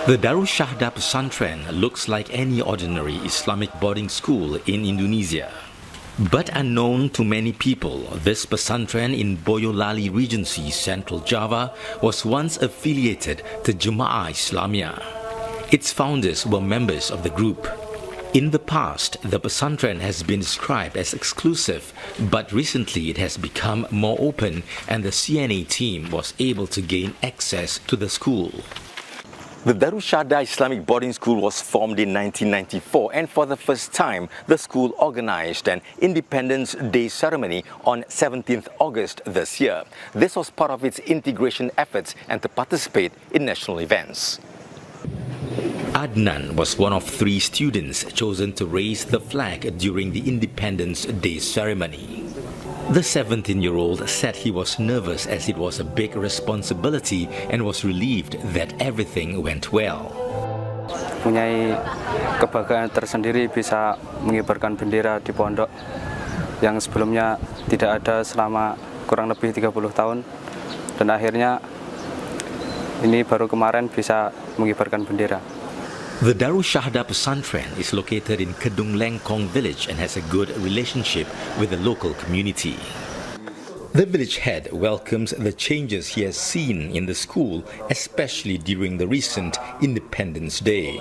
The Darus Syahda Pesantren looks like any ordinary Islamic boarding school in Indonesia. But unknown to many people, this pesantren in Boyolali Regency, Central Java, was once affiliated to Jemaah Islamiyah. Its founders were members of the group. In the past, the pesantren has been described as exclusive, but recently it has become more open and the CNA team was able to gain access to the school. The Darus Syahda Islamic Boarding School was formed in 1994, and for the first time, the school organized an Independence Day ceremony on 17th August this year. This was part of its integration efforts and to participate in national events. Adnan was one of 3 students chosen to raise the flag during the Independence Day ceremony. The 17-year-old said he was nervous as it was a big responsibility and was relieved that everything went well. Punyai kebanggaan tersendiri bisa mengibarkan bendera di pondok yang sebelumnya tidak ada selama kurang lebih 30 tahun, dan akhirnya ini baru kemarin bisa mengibarkan bendera. The Darus Syahda Pesantren is located in Kedung Lengkong village and has a good relationship with the local community. The village head welcomes the changes he has seen in the school, especially during the recent Independence Day.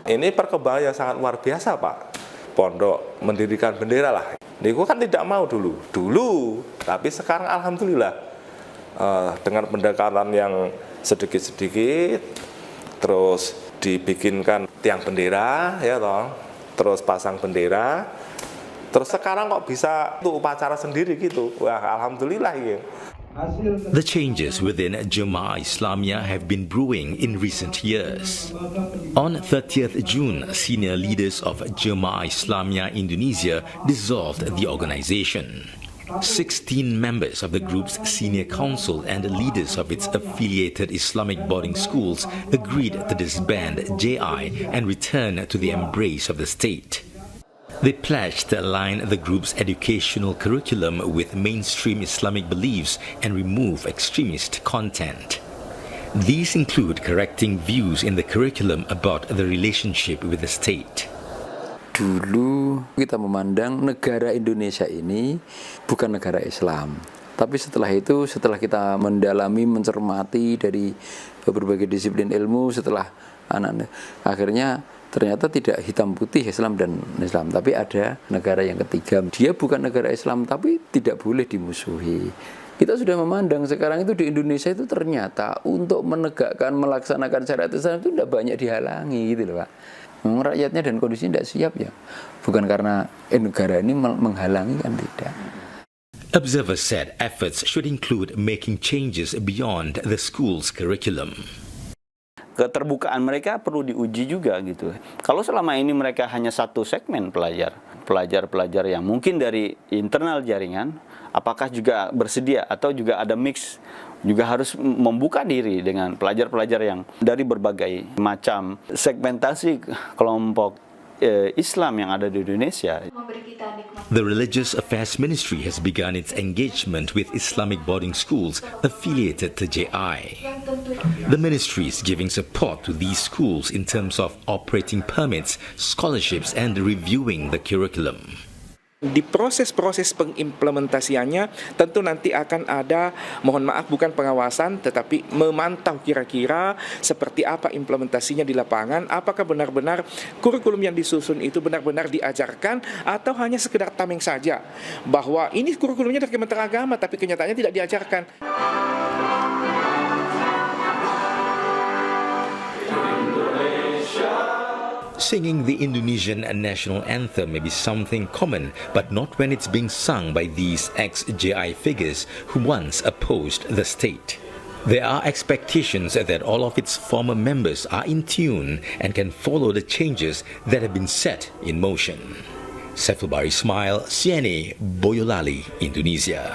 Ini perkembangan yang sangat luar biasa, Pak. Pondok mendirikan bendera lah. Niku kan tidak mau dulu, tapi sekarang alhamdulillah dengan pendekatan yang sedikit-sedikit, terus dibikinkan tiang bendera, ya toh, terus pasang bendera, terus sekarang kok bisa tuh upacara sendiri gitu. Wah, alhamdulillah ya. The changes within Jemaah Islamiyah have been brewing in recent years. On 30th June, senior leaders of Jemaah Islamiyah Indonesia dissolved the organization. 16 members of the group's senior council and leaders of its affiliated Islamic boarding schools agreed to disband JI and return to the embrace of the state. They pledged to align the group's educational curriculum with mainstream Islamic beliefs and remove extremist content. These include correcting views in the curriculum about the relationship with the state. Dulu kita memandang negara Indonesia ini bukan negara Islam. Tapi setelah itu, setelah kita mendalami, mencermati dari berbagai disiplin ilmu, setelah akhirnya ternyata tidak hitam putih Islam dan Islam. Tapi ada negara yang ketiga. Dia bukan negara Islam, tapi tidak boleh dimusuhi. Kita sudah memandang sekarang itu di Indonesia itu ternyata untuk menegakkan, melaksanakan syariat Islam itu tidak banyak dihalangi gitu loh, Pak. Rakyatnya dan kondisi tidak siap ya, bukan karena negara ini menghalangi, kan tidak. Observers said efforts should include making changes beyond the school's curriculum. Keterbukaan mereka perlu diuji juga gitu. Kalau selama ini mereka hanya satu segmen pelajar yang mungkin dari internal jaringan, apakah juga bersedia atau juga ada mix, juga harus membuka diri dengan pelajar-pelajar yang dari berbagai macam segmentasi kelompok Islam yang ada di Indonesia. The Religious Affairs Ministry has begun its engagement with Islamic boarding schools affiliated to JI. The ministry is giving support to these schools in terms of operating permits, scholarships, and reviewing the curriculum. Di proses-proses pengimplementasiannya tentu nanti akan ada, mohon maaf, bukan pengawasan tetapi memantau kira-kira seperti apa implementasinya di lapangan, apakah benar-benar kurikulum yang disusun itu benar-benar diajarkan atau hanya sekedar tameng saja bahwa ini kurikulumnya dari Kementerian Agama tapi kenyataannya tidak diajarkan. Singing the Indonesian national anthem may be something common, but not when it's being sung by these ex-JI figures who once opposed the state. There are expectations that all of its former members are in tune and can follow the changes that have been set in motion. Saiful Bahri Ismail, CNA, Boyolali, Indonesia.